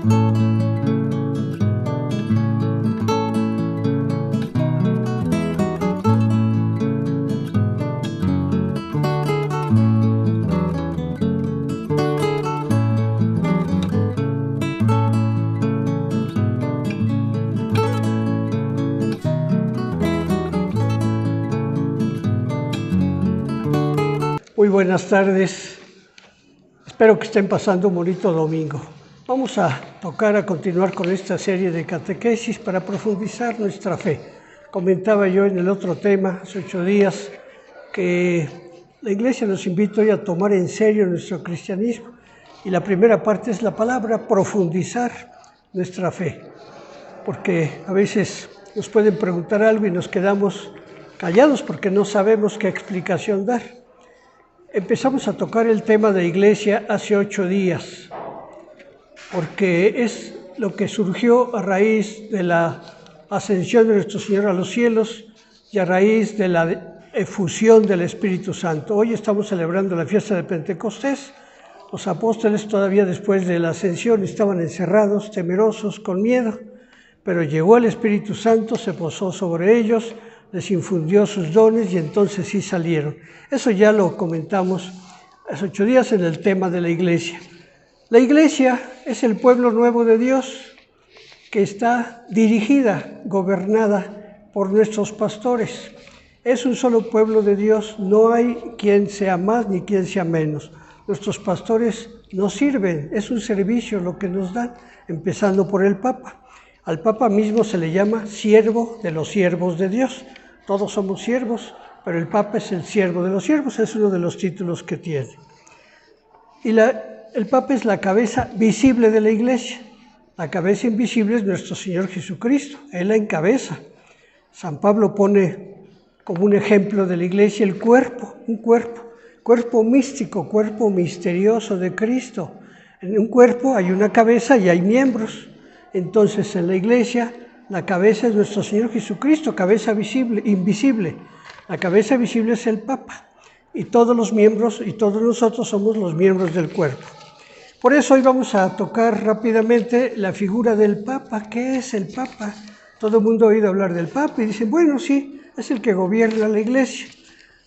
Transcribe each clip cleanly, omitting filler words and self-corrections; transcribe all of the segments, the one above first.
Muy buenas tardes, espero que estén pasando un bonito domingo. Vamos a continuar con esta serie de catequesis para profundizar nuestra fe. Comentaba yo en el otro tema, hace 8 días, que la Iglesia nos invita hoy a tomar en serio nuestro cristianismo y la primera parte es la palabra profundizar nuestra fe, porque a veces nos pueden preguntar algo y nos quedamos callados porque no sabemos qué explicación dar. Empezamos a tocar el tema de Iglesia hace 8 días, porque es lo que surgió a raíz de la ascensión de nuestro Señor a los cielos y a raíz de la efusión del Espíritu Santo. Hoy estamos celebrando la fiesta de Pentecostés. Los apóstoles todavía después de la ascensión estaban encerrados, temerosos, con miedo, pero llegó el Espíritu Santo, se posó sobre ellos, les infundió sus dones y entonces sí salieron. Eso ya lo comentamos hace 8 días en el tema de la Iglesia. La Iglesia es el pueblo nuevo de Dios que está dirigida, gobernada por nuestros pastores. Es un solo pueblo de Dios, no hay quien sea más ni quien sea menos. Nuestros pastores nos sirven, es un servicio lo que nos dan, empezando por el Papa. Al Papa mismo se le llama siervo de los siervos de Dios. Todos somos siervos, pero el Papa es el siervo de los siervos, es uno de los títulos que tiene. Y el Papa es la cabeza visible de la Iglesia. La cabeza invisible es nuestro Señor Jesucristo, Él la encabeza. San Pablo pone como un ejemplo de la Iglesia el cuerpo, un cuerpo místico, cuerpo misterioso de Cristo. En un cuerpo hay una cabeza y hay miembros. Entonces en la Iglesia la cabeza es nuestro Señor Jesucristo, cabeza visible, invisible. La cabeza visible es el Papa y todos los miembros y todos nosotros somos los miembros del cuerpo. Por eso hoy vamos a tocar rápidamente la figura del Papa. ¿Qué es el Papa? Todo el mundo ha oído hablar del Papa y dicen, bueno, sí, es el que gobierna la Iglesia.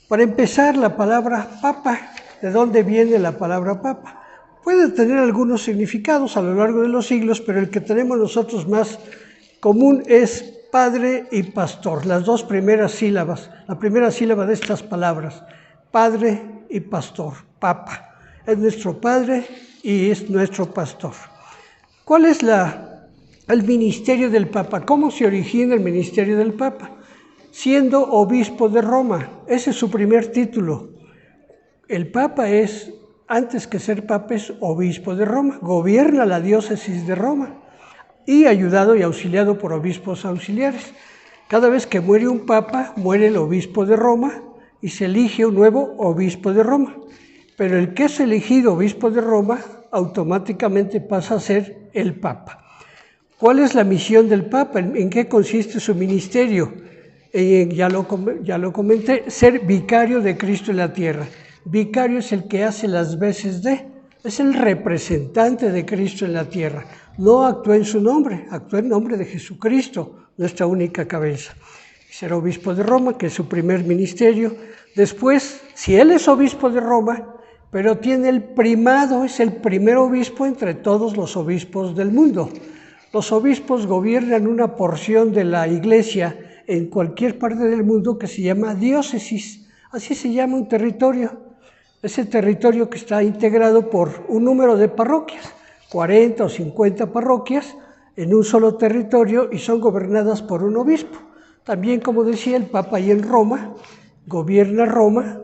Para empezar, la palabra Papa, ¿de dónde viene la palabra Papa? Puede tener algunos significados a lo largo de los siglos, pero el que tenemos nosotros más común es padre y pastor, las dos primeras sílabas, la primera sílaba de estas palabras, padre y pastor, Papa. Es nuestro padre y es nuestro pastor. ¿Cuál es el ministerio del Papa? ¿Cómo se origina el ministerio del Papa? Siendo obispo de Roma, ese es su primer título. El Papa es, antes que ser Papa, es obispo de Roma, gobierna la diócesis de Roma y ayudado y auxiliado por obispos auxiliares. Cada vez que muere un Papa, muere el obispo de Roma y se elige un nuevo obispo de Roma. Pero el que es elegido obispo de Roma automáticamente pasa a ser el Papa. ¿Cuál es la misión del Papa? ¿En qué consiste su ministerio? Ya lo comenté, ser vicario de Cristo en la tierra. Vicario es el que hace las veces de, es el representante de Cristo en la tierra. No actúa en su nombre, actúa en nombre de Jesucristo, nuestra única cabeza. Ser obispo de Roma, que es su primer ministerio. Después, si él es obispo de Roma, pero tiene el primado, es el primer obispo entre todos los obispos del mundo. Los obispos gobiernan una porción de la Iglesia en cualquier parte del mundo que se llama diócesis. Así se llama un territorio. Ese territorio que está integrado por un número de parroquias, 40 o 50 parroquias en un solo territorio y son gobernadas por un obispo. También, como decía, el Papa ahí en Roma, gobierna Roma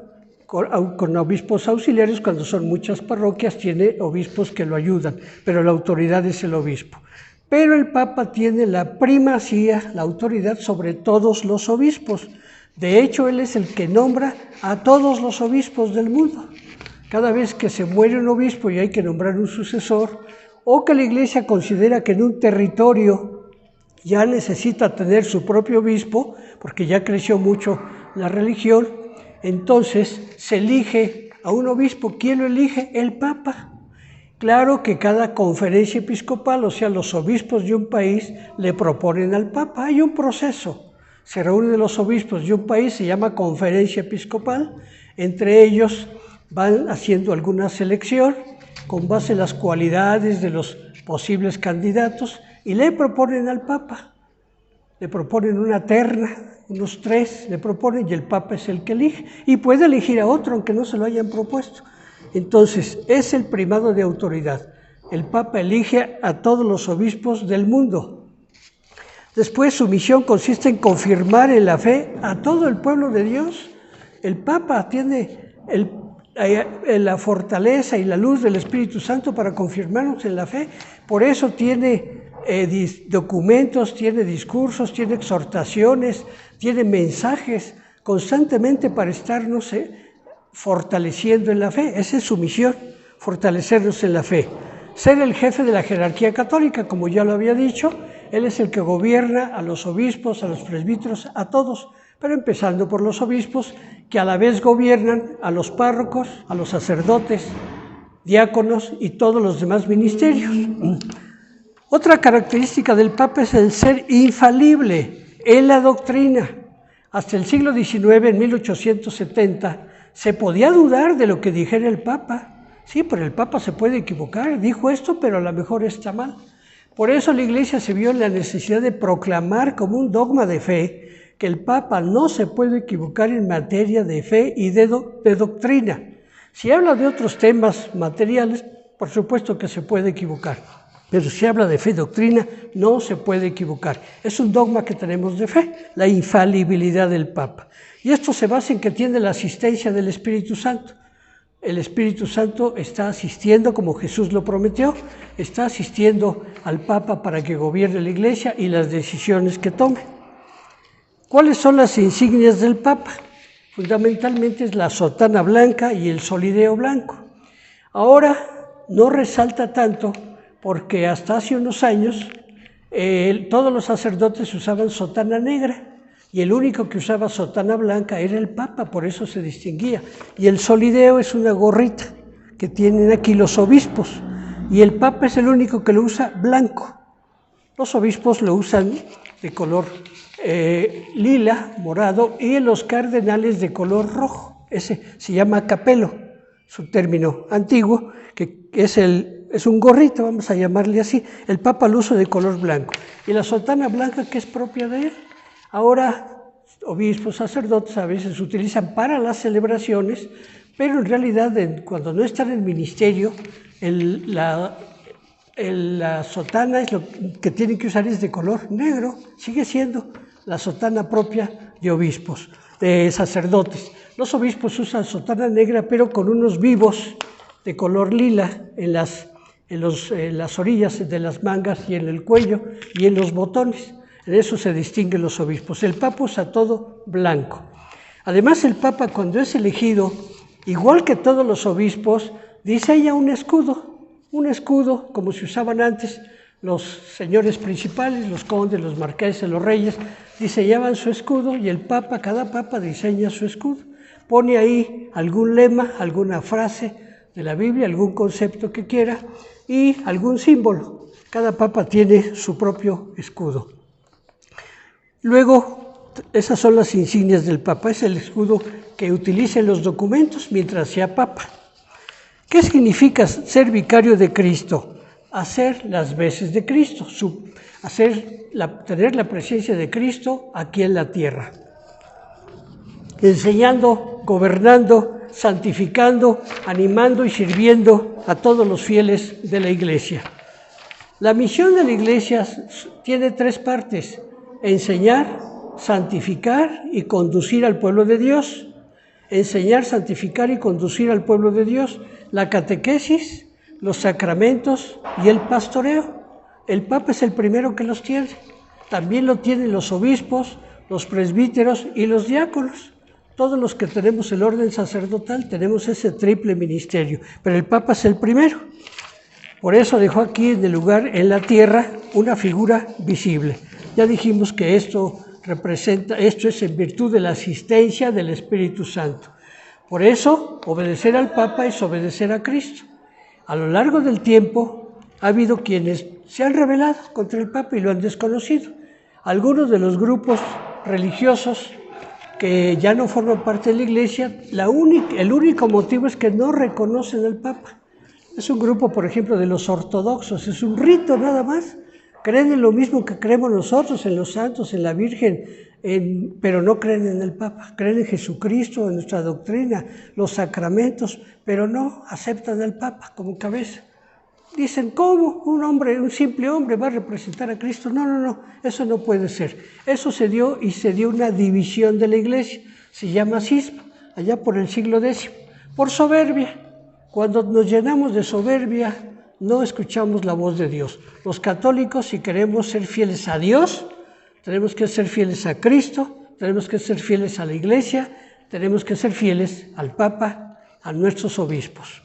con obispos auxiliares. Cuando son muchas parroquias tiene obispos que lo ayudan, pero la autoridad es el obispo. Pero el Papa tiene la primacía, la autoridad sobre todos los obispos. De hecho, él es el que nombra a todos los obispos del mundo. Cada vez que se muere un obispo y hay que nombrar un sucesor, o que la Iglesia considera que en un territorio ya necesita tener su propio obispo, porque ya creció mucho la religión, entonces se elige a un obispo. ¿Quién lo elige? El Papa. Claro que cada conferencia episcopal, o sea, los obispos de un país, le proponen al Papa. Hay un proceso. Se reúnen los obispos de un país, se llama conferencia episcopal. Entre ellos van haciendo alguna selección con base en las cualidades de los posibles candidatos y le proponen al Papa. Le proponen una terna, unos 3 le proponen y el Papa es el que elige. Y puede elegir a otro, aunque no se lo hayan propuesto. Entonces, es el primado de autoridad. El Papa elige a todos los obispos del mundo. Después, su misión consiste en confirmar en la fe a todo el pueblo de Dios. El Papa tiene la fortaleza y la luz del Espíritu Santo para confirmarnos en la fe. Por eso tiene documentos, tiene discursos, tiene exhortaciones, tiene mensajes constantemente para estarnos fortaleciendo en la fe. Esa es su misión, fortalecernos en la fe. Ser el jefe de la jerarquía católica, como ya lo había dicho, él es el que gobierna a los obispos, a los presbíteros, a todos, pero empezando por los obispos, que a la vez gobiernan a los párrocos, a los sacerdotes, diáconos y todos los demás ministerios. Otra característica del Papa es el ser infalible en la doctrina. Hasta el siglo XIX, en 1870, se podía dudar de lo que dijera el Papa. Sí, pero el Papa se puede equivocar, dijo esto, pero a lo mejor está mal. Por eso la Iglesia se vio en la necesidad de proclamar como un dogma de fe que el Papa no se puede equivocar en materia de fe y de doctrina. Si habla de otros temas materiales, por supuesto que se puede equivocar, pero si habla de fe y doctrina, no se puede equivocar. Es un dogma que tenemos de fe, la infalibilidad del Papa. Y esto se basa en que tiene la asistencia del Espíritu Santo. El Espíritu Santo está asistiendo, como Jesús lo prometió, está asistiendo al Papa para que gobierne la Iglesia y las decisiones que tome. ¿Cuáles son las insignias del Papa? Fundamentalmente es la sotana blanca y el solideo blanco. Ahora no resalta tanto porque hasta hace unos años todos los sacerdotes usaban sotana negra y el único que usaba sotana blanca era el Papa, por eso se distinguía. Y el solideo es una gorrita que tienen aquí los obispos y el Papa es el único que lo usa blanco. Los obispos lo usan de color lila, morado, y los cardenales de color rojo. Ese se llama capelo, su término antiguo, que es un gorrito, vamos a llamarle así. El Papa lo usa de color blanco. Y la sotana blanca, que es propia de él. Ahora, obispos, sacerdotes a veces utilizan para las celebraciones, pero en realidad cuando no están en el ministerio, la sotana es lo que tienen que usar es de color negro, sigue siendo la sotana propia de obispos, de sacerdotes. Los obispos usan sotana negra, pero con unos vivos de color lila en las orillas de las mangas y en el cuello y en los botones. En eso se distinguen los obispos. El Papa usa todo blanco. Además, el Papa, cuando es elegido, igual que todos los obispos, diseña un escudo como se usaban antes los señores principales, los condes, los marqueses, los reyes, diseñaban su escudo y el Papa, cada Papa diseña su escudo. Pone ahí algún lema, alguna frase de la Biblia, algún concepto que quiera y algún símbolo. Cada Papa tiene su propio escudo. Luego, esas son las insignias del Papa, es el escudo que utiliza en los documentos mientras sea Papa. ¿Qué significa ser vicario de Cristo? Hacer las veces de Cristo, tener la presencia de Cristo aquí en la tierra. Enseñando, gobernando, santificando, animando y sirviendo a todos los fieles de la Iglesia. La misión de la Iglesia tiene 3 partes: enseñar, santificar y conducir al pueblo de Dios. Enseñar, santificar y conducir al pueblo de Dios. La catequesis, los sacramentos y el pastoreo. El Papa es el primero que los tiene. También lo tienen los obispos, los presbíteros y los diáconos. Todos los que tenemos el orden sacerdotal tenemos ese triple ministerio, pero el Papa es el primero. Por eso dejó aquí en el lugar, en la tierra, una figura visible. Ya dijimos que esto es en virtud de la asistencia del Espíritu Santo. Por eso, obedecer al Papa es obedecer a Cristo. A lo largo del tiempo ha habido quienes se han rebelado contra el Papa y lo han desconocido. Algunos de los grupos religiosos que ya no forman parte de la Iglesia, el único motivo es que no reconocen al Papa. Es un grupo, por ejemplo, de los ortodoxos, es un rito nada más. Creen en lo mismo que creemos nosotros, en los santos, en la Virgen, pero no creen en el Papa. Creen en Jesucristo, en nuestra doctrina, los sacramentos, pero no aceptan al Papa como cabeza. Dicen, ¿cómo un simple hombre va a representar a Cristo? No, eso no puede ser. Eso se dio y se dio una división de la Iglesia, se llama cisma, allá por el siglo X, por soberbia. Cuando nos llenamos de soberbia, no escuchamos la voz de Dios. Los católicos, si queremos ser fieles a Dios, tenemos que ser fieles a Cristo, tenemos que ser fieles a la Iglesia, tenemos que ser fieles al Papa, a nuestros obispos.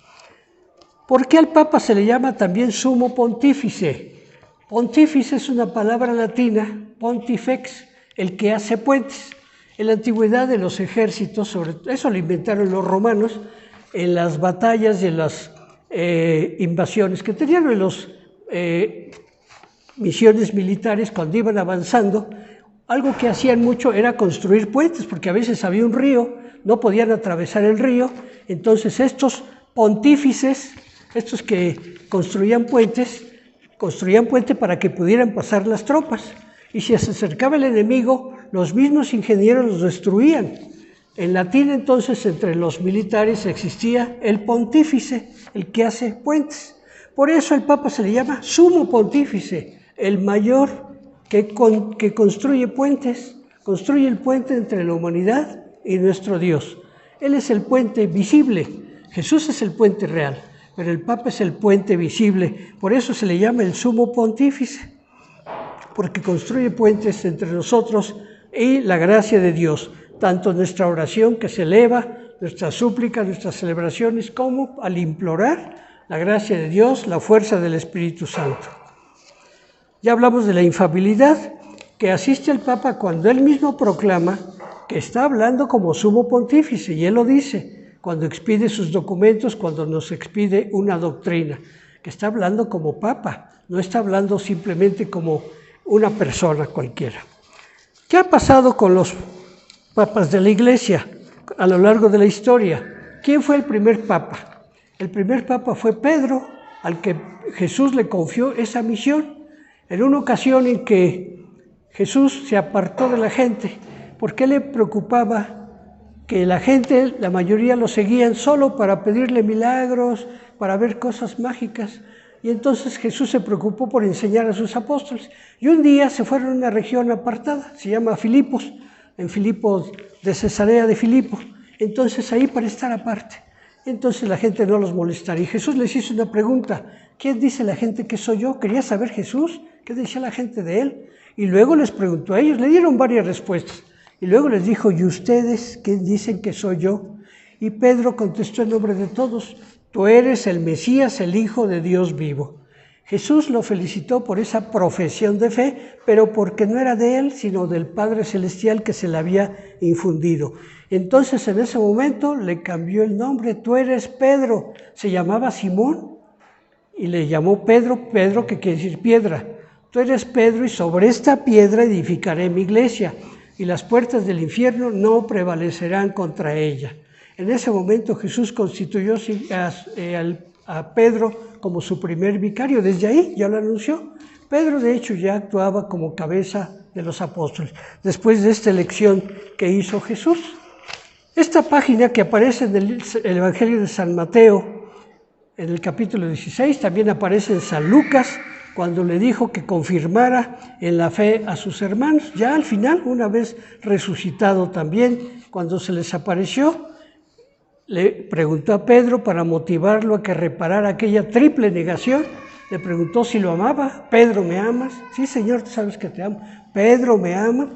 ¿Por qué al Papa se le llama también sumo pontífice? Pontífice es una palabra latina, pontifex, el que hace puentes. En la antigüedad de los ejércitos, sobre eso lo inventaron los romanos, en las batallas y en las invasiones que tenían en las misiones militares cuando iban avanzando, algo que hacían mucho era construir puentes, porque a veces había un río, no podían atravesar el río, entonces estos pontífices, estos que construían puentes para que pudieran pasar las tropas. Y si se acercaba el enemigo, los mismos ingenieros los destruían. En latín, entonces, entre los militares existía el pontífice, el que hace puentes. Por eso el Papa se le llama sumo pontífice, el mayor que construye puentes, construye el puente entre la humanidad y nuestro Dios. Él es el puente visible, Jesús es el puente real, pero el Papa es el puente visible, por eso se le llama el sumo pontífice, porque construye puentes entre nosotros y la gracia de Dios, tanto nuestra oración que se eleva, nuestra súplica, nuestras celebraciones, como al implorar la gracia de Dios, la fuerza del Espíritu Santo. Ya hablamos de la infalibilidad que asiste al Papa cuando él mismo proclama que está hablando como sumo pontífice, y él lo dice cuando expide sus documentos, cuando nos expide una doctrina, que está hablando como Papa, no está hablando simplemente como una persona cualquiera. ¿Qué ha pasado con los papas de la Iglesia a lo largo de la historia? ¿Quién fue el primer papa? El primer papa fue Pedro, al que Jesús le confió esa misión. En una ocasión en que Jesús se apartó de la gente, porque le preocupaba que la gente, la mayoría lo seguían solo para pedirle milagros, para ver cosas mágicas. Y entonces Jesús se preocupó por enseñar a sus apóstoles. Y un día se fueron a una región apartada, se llama Filipos, en Filipos de Cesarea de Filipo. Entonces ahí para estar aparte. Entonces la gente no los molestaría. Y Jesús les hizo una pregunta: ¿quién dice la gente que soy yo? Quería saber Jesús qué decía la gente de él. Y luego les preguntó a ellos, le dieron varias respuestas. Y luego les dijo: ¿y ustedes quién dicen que soy yo? Y Pedro contestó en nombre de todos: tú eres el Mesías, el Hijo de Dios vivo. Jesús lo felicitó por esa profesión de fe, pero porque no era de él, sino del Padre Celestial que se le había infundido. Entonces en ese momento le cambió el nombre: tú eres Pedro. Se llamaba Simón y le llamó Pedro, Pedro que quiere decir piedra. Tú eres Pedro y sobre esta piedra edificaré mi iglesia y las puertas del infierno no prevalecerán contra ella. En ese momento Jesús constituyó a Pedro como su primer vicario. Desde ahí ya lo anunció. Pedro de hecho ya actuaba como cabeza de los apóstoles después de esta elección que hizo Jesús. Esta página que aparece en el Evangelio de San Mateo, en el capítulo 16, también aparece en San Lucas, cuando le dijo que confirmara en la fe a sus hermanos. Ya al final, una vez resucitado también, cuando se les apareció, le preguntó a Pedro para motivarlo a que reparara aquella triple negación. Le preguntó si lo amaba. Pedro, ¿me amas? Sí, Señor, tú sabes que te amo. Pedro, ¿me amas?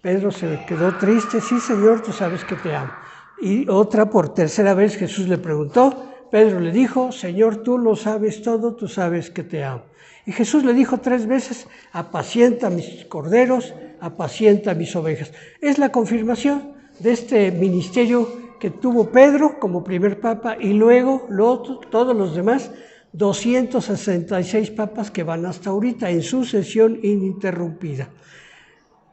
Pedro se quedó triste. Sí, Señor, tú sabes que te amo. Y por tercera vez Jesús le preguntó. Pedro le dijo: Señor, tú lo sabes todo, tú sabes que te amo. Y Jesús le dijo 3 veces: apacienta mis corderos, apacienta mis ovejas. Es la confirmación de este ministerio que tuvo Pedro como primer papa, y luego todos los demás 266 papas que van hasta ahorita en sucesión ininterrumpida.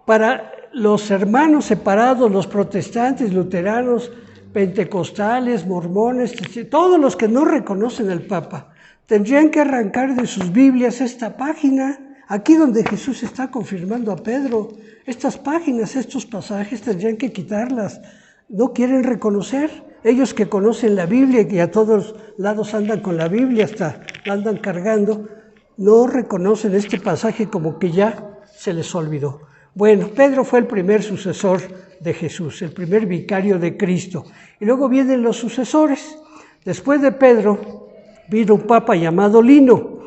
Para los hermanos separados, los protestantes, luteranos, pentecostales, mormones, todos los que no reconocen al Papa, tendrían que arrancar de sus Biblias esta página, aquí donde Jesús está confirmando a Pedro. Estas páginas, estos pasajes tendrían que quitarlas. No quieren reconocer. Ellos que conocen la Biblia y que a todos lados andan con la Biblia, hasta la andan cargando, no reconocen este pasaje como que ya se les olvidó. Bueno, Pedro fue el primer sucesor de Jesús, el primer vicario de Cristo. Y luego vienen los sucesores. Después de Pedro vino un papa llamado Lino,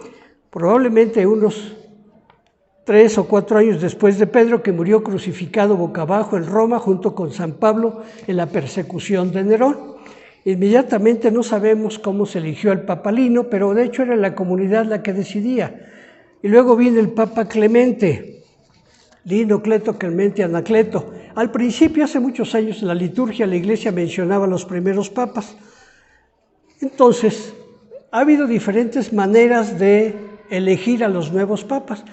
probablemente unos 3 o 4 años después de Pedro, que murió crucificado boca abajo en Roma junto con San Pablo en la persecución de Nerón. Inmediatamente no sabemos cómo se eligió al Papa Lino, pero de hecho era la comunidad la que decidía. Y luego viene el Papa Clemente, Lino, Cleto, Clemente, Anacleto. Al principio, hace muchos años, en la liturgia la Iglesia mencionaba a los primeros papas. Entonces, ha habido diferentes maneras de elegir a los nuevos papas.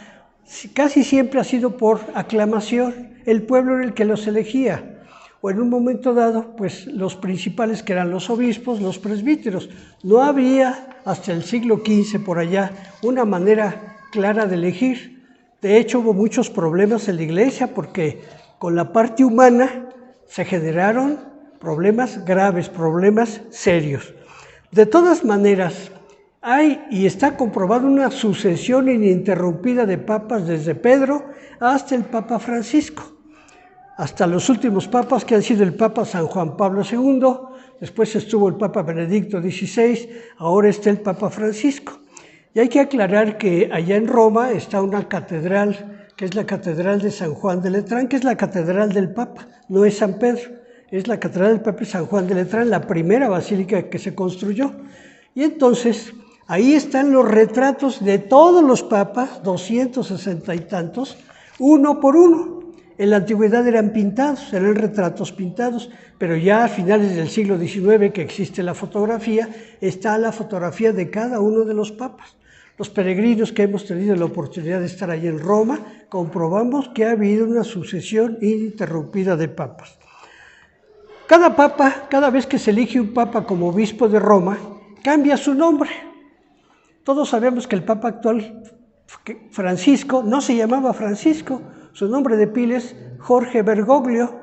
Casi siempre ha sido por aclamación. El pueblo era el que los elegía. O en un momento dado, pues los principales, que eran los obispos, los presbíteros. No había, hasta el siglo XV por allá, una manera clara de elegir. De hecho, hubo muchos problemas en la Iglesia porque con la parte humana se generaron problemas graves, problemas serios. De todas maneras, hay y está comprobada una sucesión ininterrumpida de papas desde Pedro hasta el Papa Francisco, hasta los últimos papas que han sido el Papa San Juan Pablo II, después estuvo el Papa Benedicto XVI, ahora está el Papa Francisco. Y hay que aclarar que allá en Roma está una catedral, que es la Catedral de San Juan de Letrán, que es la catedral del Papa, no es San Pedro, es la Catedral del Papa San Juan de Letrán, la primera basílica que se construyó. Y entonces, ahí están los retratos de todos los papas, 260 y tantos, uno por uno. En la antigüedad eran pintados, eran retratos pintados, pero ya a finales del siglo XIX, que existe la fotografía, está la fotografía de cada uno de los papas. Los peregrinos que hemos tenido la oportunidad de estar allí en Roma, comprobamos que ha habido una sucesión ininterrumpida de papas. Cada papa, cada vez que se elige un papa como obispo de Roma, cambia su nombre. Todos sabemos que el papa actual, Francisco, no se llamaba Francisco, su nombre de pila es Jorge Bergoglio.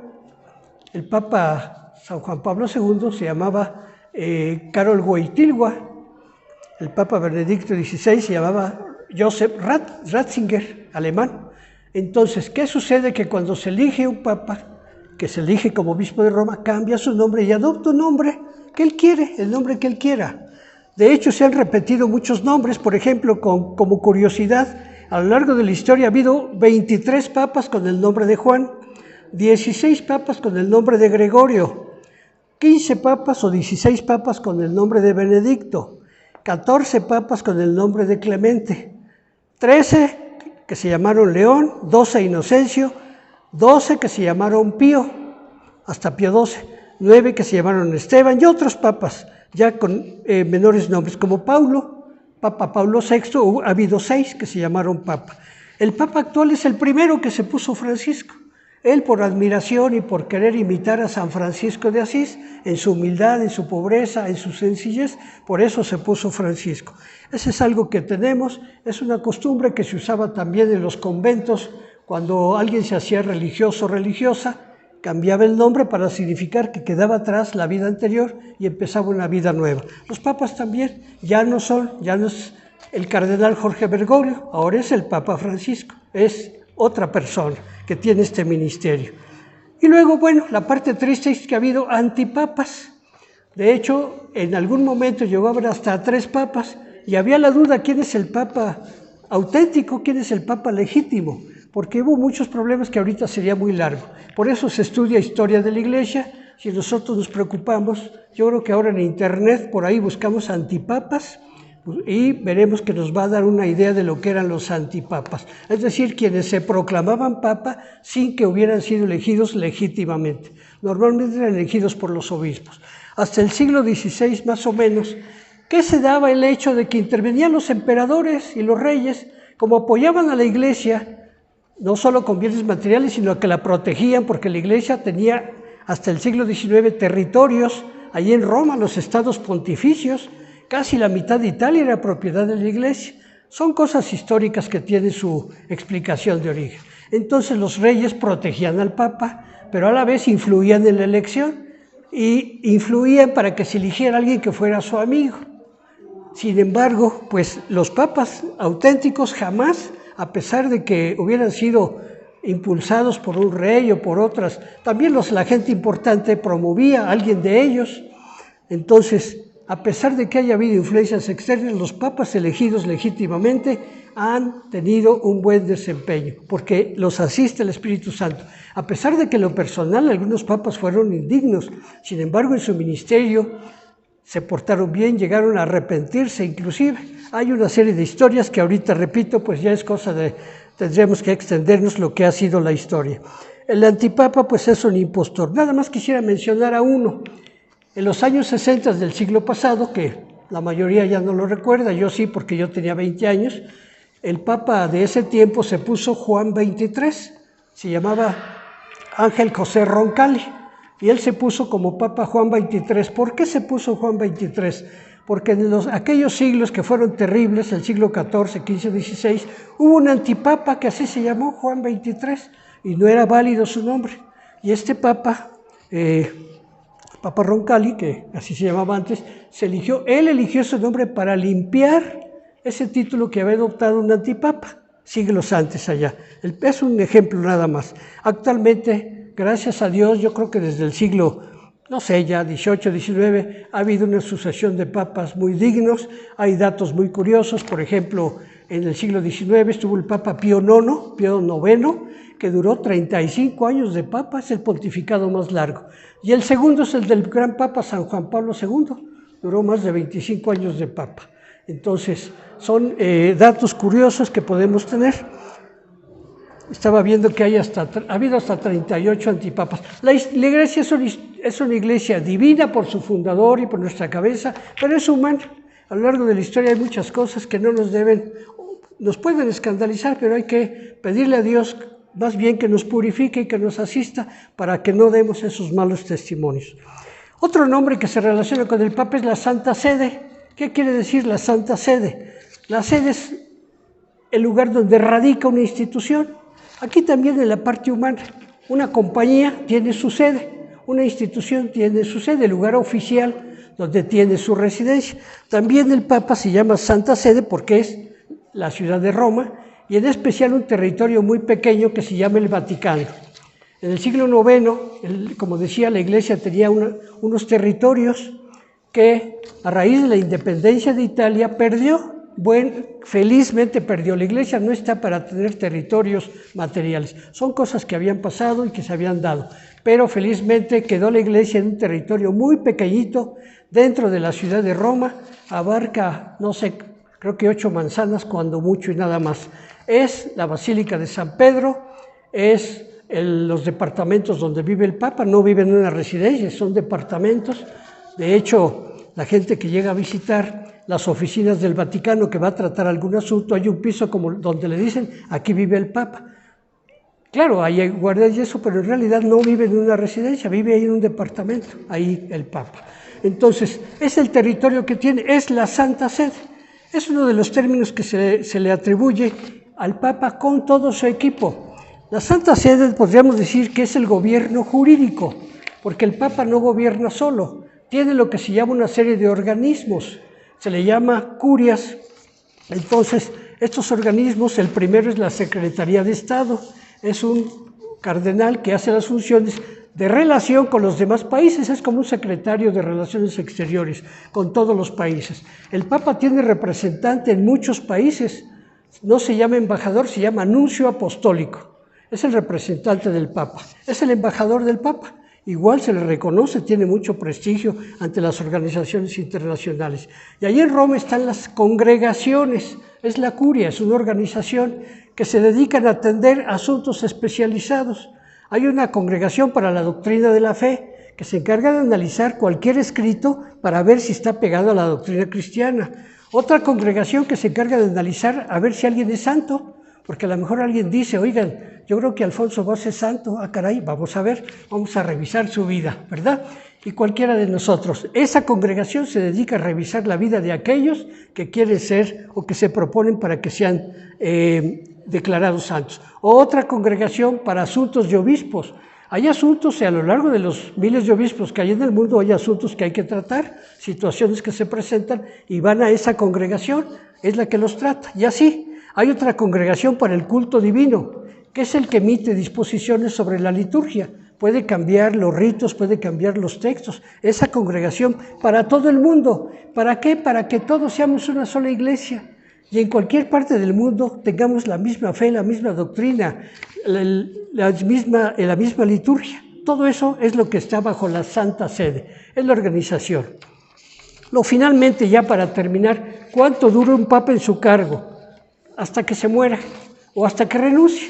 El papa San Juan Pablo II se llamaba Karol Wojtyła. El Papa Benedicto XVI se llamaba Joseph Ratzinger, alemán. Entonces, ¿qué sucede? Que cuando se elige un papa, que se elige como obispo de Roma, cambia su nombre y adopta un nombre que él quiere, el nombre que él quiera. De hecho, se han repetido muchos nombres. Por ejemplo, como curiosidad, a lo largo de la historia ha habido 23 papas con el nombre de Juan, 16 papas con el nombre de Gregorio, 15 papas o 16 papas con el nombre de Benedicto, 14 papas con el nombre de Clemente, 13 que se llamaron León, 12 Inocencio, 12 que se llamaron Pío, hasta Pío XII, 9 que se llamaron Esteban y otros papas, ya con menores nombres, como Papa Pablo VI, ha habido 6 que se llamaron papa. El papa actual es el primero que se puso Francisco. Él, por admiración y por querer imitar a San Francisco de Asís, en su humildad, en su pobreza, en su sencillez, por eso se puso Francisco. Ese es algo que tenemos, es una costumbre que se usaba también en los conventos, cuando alguien se hacía religioso o religiosa, cambiaba el nombre para significar que quedaba atrás la vida anterior y empezaba una vida nueva. Los papas también ya no es el cardenal Jorge Bergoglio, ahora es el Papa Francisco, es otra persona que tiene este ministerio. Y luego, bueno, la parte triste es que ha habido antipapas. De hecho, en algún momento llegó a haber hasta 3 papas y había la duda quién es el papa auténtico, quién es el papa legítimo, porque hubo muchos problemas que ahorita sería muy largo. Por eso se estudia historia de la Iglesia. Si nosotros nos preocupamos, yo creo que ahora en internet por ahí buscamos antipapas y veremos que nos va a dar una idea de lo que eran los antipapas, es decir, quienes se proclamaban papa sin que hubieran sido elegidos legítimamente. Normalmente eran elegidos por los obispos. Hasta el siglo XVI más o menos ¿Qué se daba el hecho de que intervenían los emperadores y los reyes, como apoyaban a la Iglesia, no solo con bienes materiales, sino que la protegían, porque la Iglesia tenía hasta el siglo XIX territorios, allí en Roma, los estados pontificios, casi la mitad de Italia era propiedad de la Iglesia. Son cosas históricas que tienen su explicación de origen. Entonces los reyes protegían al Papa, pero a la vez influían en la elección y influían para que se eligiera alguien que fuera su amigo. Sin embargo, pues los papas auténticos jamás, a pesar de que hubieran sido impulsados por un rey o por otras, también la gente importante promovía a alguien de ellos. Entonces, a pesar de que haya habido influencias externas, los papas elegidos legítimamente han tenido un buen desempeño, porque los asiste el Espíritu Santo. A pesar de que en lo personal algunos papas fueron indignos, sin embargo en su ministerio se portaron bien, llegaron a arrepentirse inclusive. Hay una serie de historias que ahorita repito, pues ya es cosa de, tendremos que extendernos lo que ha sido la historia. El antipapa pues es un impostor. Nada más quisiera mencionar a uno. En los años 60 del siglo pasado, que la mayoría ya no lo recuerda, yo sí porque yo tenía 20 años, el papa de ese tiempo se puso Juan XXIII, se llamaba Ángel José Roncalli, y él se puso como Papa Juan XXIII. ¿Por qué se puso Juan XXIII? Porque en aquellos siglos que fueron terribles, el siglo XIV, XV, XVI, hubo un antipapa que así se llamó Juan XXIII, y no era válido su nombre. Y este papa, Papa Roncalli, que así se llamaba antes, él eligió ese nombre para limpiar ese título que había adoptado un antipapa siglos antes allá. Es un ejemplo nada más. Actualmente, gracias a Dios, yo creo que desde el siglo, no sé, ya 18, 19, ha habido una sucesión de papas muy dignos. Hay datos muy curiosos. Por ejemplo, en el siglo XIX estuvo el Papa Pío IX, que duró 35 años de papa, es el pontificado más largo. Y el segundo es el del gran Papa San Juan Pablo II, duró más de 25 años de papa. Entonces, son datos curiosos que podemos tener. Estaba viendo que ha habido hasta 38 antipapas. La iglesia es una iglesia divina por su fundador y por nuestra cabeza, pero es humana. A lo largo de la historia hay muchas cosas que nos pueden escandalizar, pero hay que pedirle a Dios más bien que nos purifique y que nos asista para que no demos esos malos testimonios. Otro nombre que se relaciona con el Papa es la Santa Sede. ¿Qué quiere decir la Santa Sede? La sede es el lugar donde radica una institución. Aquí también en la parte humana, una compañía tiene su sede, una institución tiene su sede, el lugar oficial donde tiene su residencia. También el Papa se llama Santa Sede porque es la ciudad de Roma y en especial un territorio muy pequeño que se llama el Vaticano. En el siglo IX, como decía, la Iglesia tenía unos territorios que a raíz de la independencia de Italia felizmente perdió. La Iglesia no está para tener territorios materiales, son cosas que habían pasado y que se habían dado, pero felizmente quedó la Iglesia en un territorio muy pequeñito dentro de la ciudad de Roma, abarca, no sé, creo que 8 manzanas cuando mucho y nada más. Es la Basílica de San Pedro, es los departamentos donde vive el Papa, no vive en una residencia, son departamentos. De hecho, la gente que llega a visitar las oficinas del Vaticano que va a tratar algún asunto, hay un piso como donde le dicen, aquí vive el Papa. Claro, hay guardias y eso, pero en realidad no vive en una residencia, vive ahí en un departamento, ahí el Papa. Entonces, es el territorio que tiene, es la Santa Sede. Es uno de los términos que se le atribuye al Papa con todo su equipo. La Santa Sede podríamos decir que es el gobierno jurídico, porque el Papa no gobierna solo, tiene lo que se llama una serie de organismos, se le llama curias. Entonces, estos organismos, el primero es la Secretaría de Estado, es un cardenal que hace las funciones de relación con los demás países, es como un secretario de Relaciones Exteriores con todos los países. El Papa tiene representante en muchos países, no se llama embajador, se llama nuncio apostólico, es el representante del Papa, es el embajador del Papa. Igual se le reconoce, tiene mucho prestigio ante las organizaciones internacionales. Y allí en Roma están las congregaciones, es la curia, es una organización que se dedican a atender asuntos especializados. Hay una congregación para la doctrina de la fe que se encarga de analizar cualquier escrito para ver si está pegado a la doctrina cristiana. Otra congregación que se encarga de analizar a ver si alguien es santo, porque a lo mejor alguien dice, oigan, yo creo que Alfonso Bosch es santo, caray, vamos a ver, vamos a revisar su vida, ¿verdad? Y cualquiera de nosotros. Esa congregación se dedica a revisar la vida de aquellos que quieren ser o que se proponen para que sean declarados santos. Otra congregación para asuntos de obispos. Hay asuntos, a lo largo de los miles de obispos que hay en el mundo, hay asuntos que hay que tratar, situaciones que se presentan y van a esa congregación, es la que los trata. Y así, hay otra congregación para el culto divino, que es el que emite disposiciones sobre la liturgia. Puede cambiar los ritos, puede cambiar los textos. Esa congregación para todo el mundo. ¿Para qué? Para que todos seamos una sola iglesia y en cualquier parte del mundo tengamos la misma fe, la misma doctrina, la misma liturgia. Todo eso es lo que está bajo la Santa Sede, es la organización. Finalmente, ya para terminar, ¿cuánto dura un papa en su cargo? Hasta que se muera o hasta que renuncie.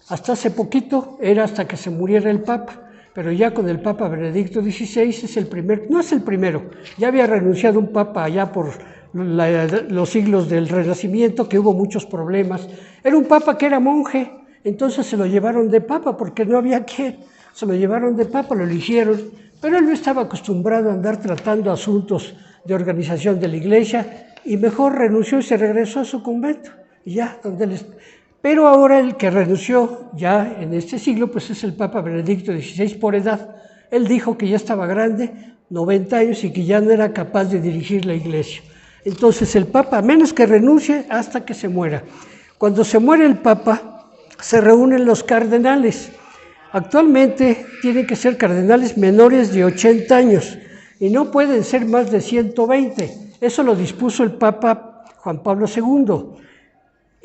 Hasta hace poquito era hasta que se muriera el Papa, pero ya con el Papa Benedicto XVI es el primero, no es el primero, ya había renunciado un Papa allá por los siglos del Renacimiento, que hubo muchos problemas. Era un Papa que era monje, entonces se lo llevaron de Papa porque no había quien, se lo llevaron de Papa, lo eligieron, pero él no estaba acostumbrado a andar tratando asuntos de organización de la Iglesia y mejor renunció y se regresó a su convento, y ya, donde él está. Pero ahora el que renunció ya en este siglo, pues es el Papa Benedicto XVI por edad. Él dijo que ya estaba grande, 90 años, y que ya no era capaz de dirigir la Iglesia. Entonces el Papa, a menos que renuncie, hasta que se muera. Cuando se muere el Papa, se reúnen los cardenales. Actualmente tienen que ser cardenales menores de 80 años y no pueden ser más de 120. Eso lo dispuso el Papa Juan Pablo II.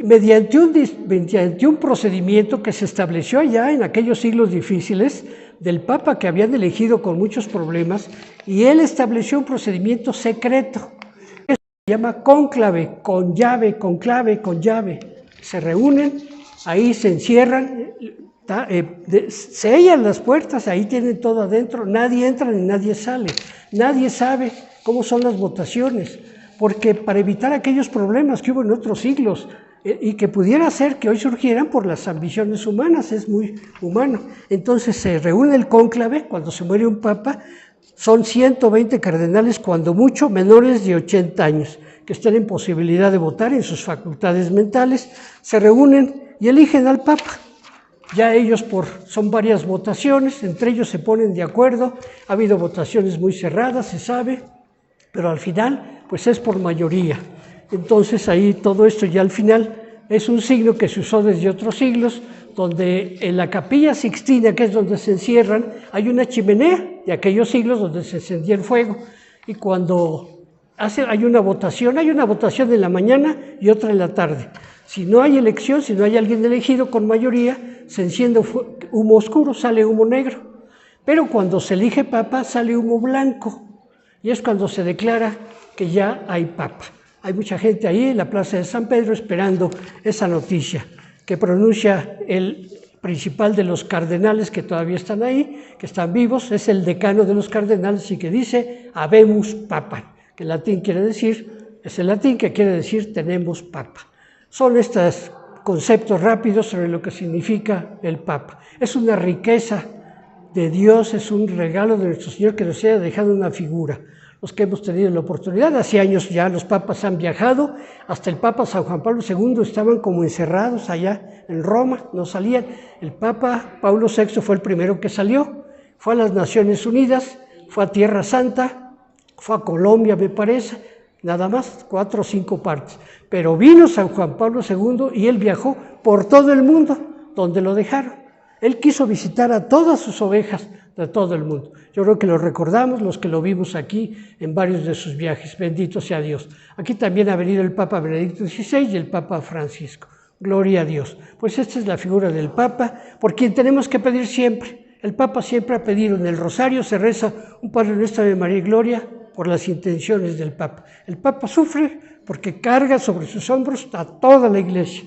Mediante un procedimiento que se estableció allá en aquellos siglos difíciles del Papa que habían elegido con muchos problemas, y él estableció un procedimiento secreto. Eso se llama cónclave, con llave, conclave, con llave. Se reúnen, ahí se encierran, sellan las puertas, ahí tienen todo adentro, nadie entra ni nadie sale, nadie sabe cómo son las votaciones, porque para evitar aquellos problemas que hubo en otros siglos, y que pudiera ser que hoy surgieran por las ambiciones humanas, es muy humano. Entonces se reúne el cónclave cuando se muere un papa, son 120 cardenales, cuando mucho, menores de 80 años, que estén en posibilidad de votar en sus facultades mentales, se reúnen y eligen al papa. Ya ellos son varias votaciones, entre ellos se ponen de acuerdo, ha habido votaciones muy cerradas, se sabe, pero al final pues es por mayoría. Entonces ahí todo esto ya al final es un signo que se usó desde otros siglos, donde en la Capilla Sixtina, que es donde se encierran, hay una chimenea de aquellos siglos donde se encendía el fuego, y cuando hay una votación en la mañana y otra en la tarde. Si no hay elección, si no hay alguien elegido con mayoría, se enciende humo oscuro, sale humo negro. Pero cuando se elige papa, sale humo blanco, y es cuando se declara que ya hay papa. Hay mucha gente ahí en la plaza de San Pedro esperando esa noticia que pronuncia el principal de los cardenales que todavía están ahí, que están vivos, es el decano de los cardenales y que dice habemus papa, que en latín quiere decir, es el latín que quiere decir tenemos papa. Son estos conceptos rápidos sobre lo que significa el papa. Es una riqueza de Dios, es un regalo de nuestro Señor que nos haya dejado una figura. Los que hemos tenido la oportunidad, hace años ya los papas han viajado, hasta el Papa San Juan Pablo II estaban como encerrados allá en Roma, no salían. El Papa Pablo VI fue el primero que salió, fue a las Naciones Unidas, fue a Tierra Santa, fue a Colombia me parece, nada más, 4 o 5 partes. Pero vino San Juan Pablo II y él viajó por todo el mundo, donde lo dejaron. Él quiso visitar a todas sus ovejas de todo el mundo. Yo creo que lo recordamos, los que lo vimos aquí en varios de sus viajes. Bendito sea Dios. Aquí también ha venido el Papa Benedicto XVI y el Papa Francisco. Gloria a Dios. Pues esta es la figura del Papa, por quien tenemos que pedir siempre. El Papa siempre ha pedido, en el rosario se reza un Padre Nuestro de María y Gloria por las intenciones del Papa. El Papa sufre porque carga sobre sus hombros a toda la Iglesia.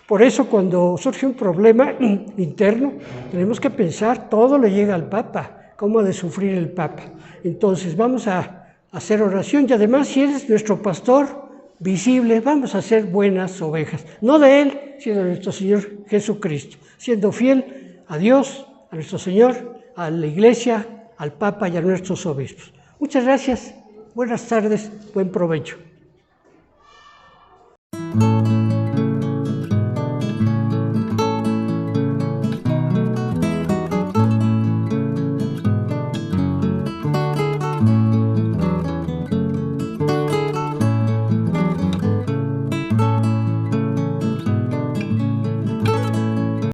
Por eso cuando surge un problema interno, tenemos que pensar, todo le llega al Papa. cómo ha de sufrir el Papa. Entonces vamos a hacer oración y además si eres nuestro pastor visible, vamos a ser buenas ovejas, no de Él, sino de nuestro Señor Jesucristo, siendo fiel a Dios, a nuestro Señor, a la Iglesia, al Papa y a nuestros obispos. Muchas gracias, buenas tardes, buen provecho.